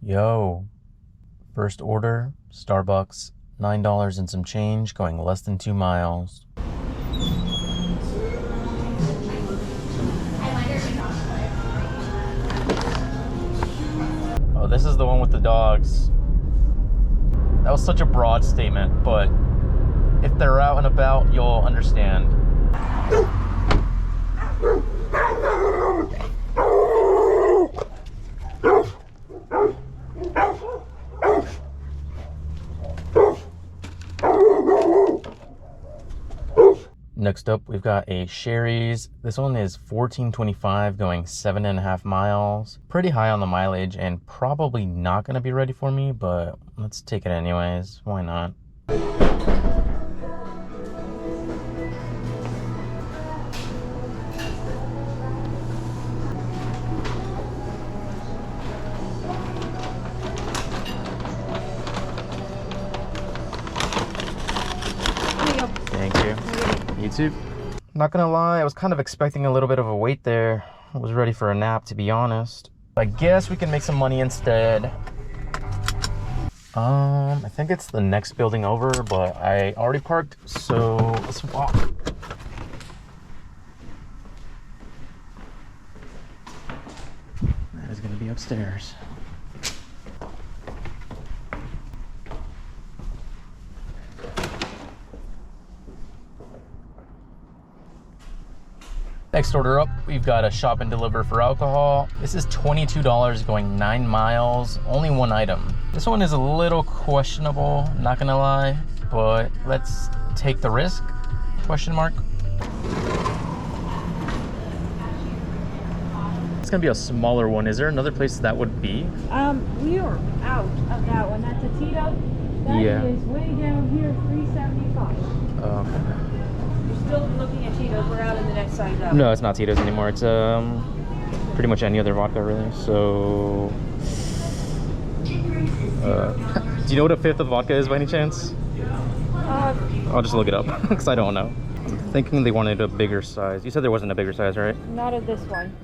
Yo, first order, Starbucks, $9 and some change, going less than 2 miles. Oh, this is the one with the dogs. That was such a broad statement, but if they're out and about, you'll understand. Next up, we've got a Sherry's. This one is $14.25, going 7.5 miles. Pretty high on the mileage and probably not going to be ready for me, but let's take it anyways. Why not? Thank you. You too. Not gonna lie, I was kind of expecting a little bit of a wait there. I was ready for a nap, to be honest. I guess we can make some money instead. I think it's the next building over, but I already parked, so let's walk. That is gonna be upstairs. Next order up, we've got a shop and deliver for alcohol. This is $22 going 9 miles, only one item. This one is a little questionable, not gonna lie, but let's take the risk, question mark. It's gonna be a smaller one. Is there another place that would be? We are out of that one. That's a Tito. That is way down here, $3.75. Okay. Still looking at Tito's. We're out in the next side up. No, it's not Tito's anymore. It's pretty much any other vodka, really. So, do you know what a fifth of vodka is by any chance? I'll just look it up because I don't know. I'm thinking they wanted a bigger size. You said there wasn't a bigger size, right? Not of this one.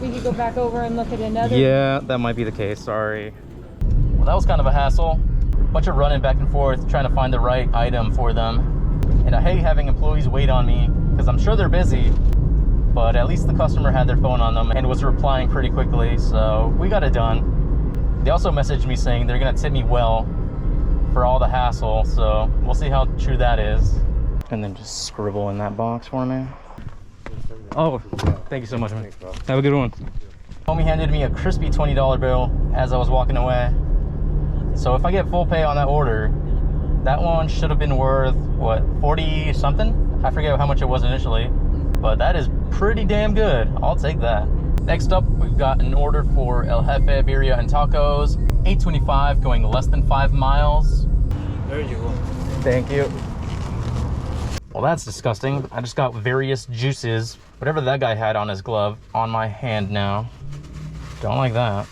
We could go back over and look at another. Yeah, that might be the case. Sorry. Well, that was kind of a hassle. Bunch of running back and forth trying to find the right item for them. And I hate having employees wait on me because I'm sure they're busy, but at least the customer had their phone on them and was replying pretty quickly, so we got it done. They also messaged me saying they're gonna tip me well for all the hassle, so we'll see how true that is. And then just scribble in that box for me. Oh, thank you so much, man. Have a good one. Homie handed me a crispy $20 bill as I was walking away. So if I get full pay on that order, that one should have been worth, what, 40 something? I forget how much it was initially, but that is pretty damn good. I'll take that. Next up, we've got an order for El Jefe Birria and Tacos, $8.25, going less than 5 miles. There you go. Thank you. Well, that's disgusting. I just got various juices, whatever that guy had on his glove, on my hand now. Don't like that.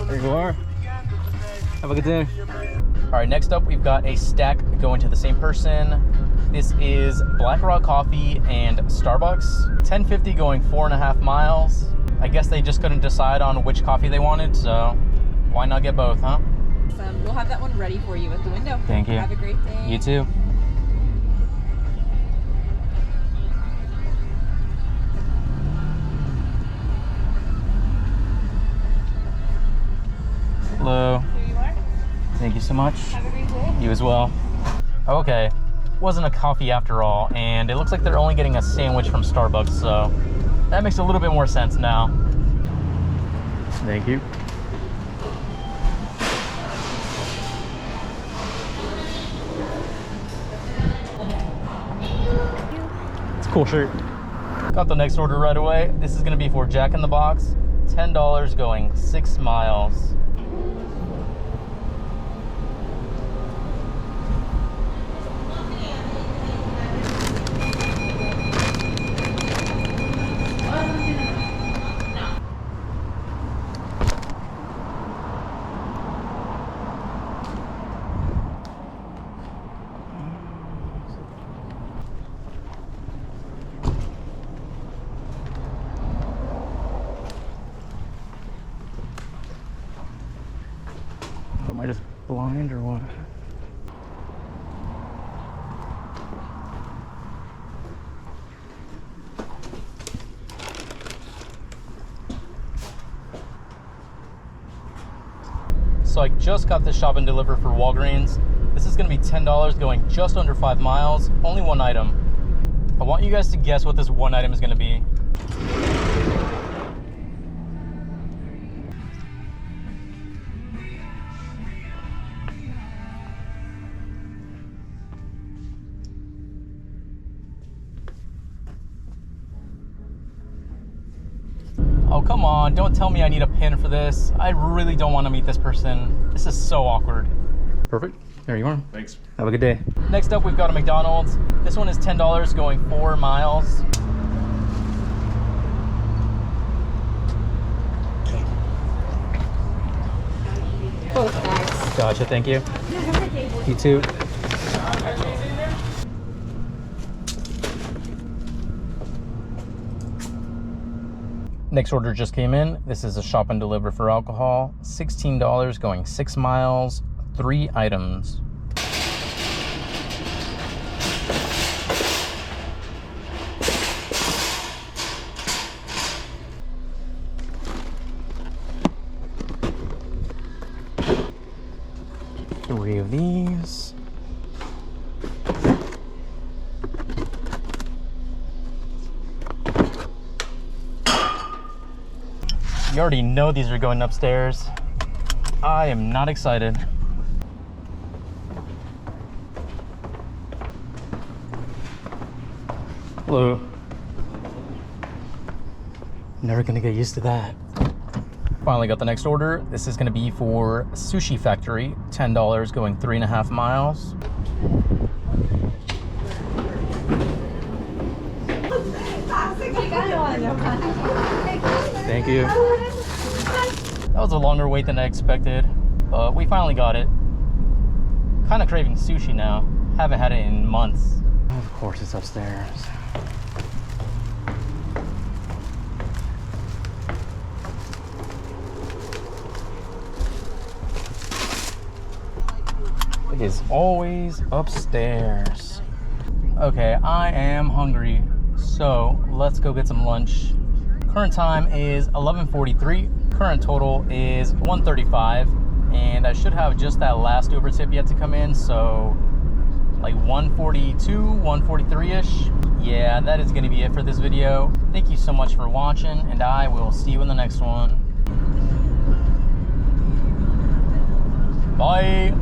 There you are. Have a good day. All right, next up, we've got a stack going to the same person. This is Black Rock Coffee and Starbucks. $10.50 going 4.5 miles. I guess they just couldn't decide on which coffee they wanted, so why not get both, huh? We'll have that one ready for you at the window. Thank you. Have a great day. You too. Hello. Here you are. Thank you so much. Have a great day. You as well. Okay, wasn't a coffee after all, and it looks like they're only getting a sandwich from Starbucks, so that makes a little bit more sense now. Thank you. It's a cool shirt. Got the next order right away. This is gonna be for Jack in the Box. $10 going 6 miles. I just blind or what? So I just got this shop and deliver for Walgreens. This is gonna be $10 going just under 5 miles, only one item. I want you guys to guess what this one item is gonna be. Oh, come on, don't tell me I need a pin for this. I really don't want to meet this person. This is so awkward. Perfect, there you are. Thanks. Have a good day. Next up, we've got a McDonald's. This one is $10 going 4 miles. Both bags. Gotcha, thank you. You too. Next order just came in. This is a shop and deliver for alcohol. $16 going 6 miles, 3 items. Three of these. You already know these are going upstairs. I am not excited. Hello. Never gonna get used to that. Finally got the next order. This is gonna be for Sushi Factory. $10 going 3.5 miles. Thank you. That was a longer wait than I expected, but we finally got it. Kind of craving sushi now. Haven't had it in months. Of course it's upstairs. It is always upstairs. Okay, I am hungry, so let's go get some lunch. Current time is 11:43. Current total is 135, and I should have just that last Uber tip yet to come in, so like 142, 143-ish. Yeah, that is gonna be it for this video. Thank you so much for watching, and I will see you in the next one. Bye.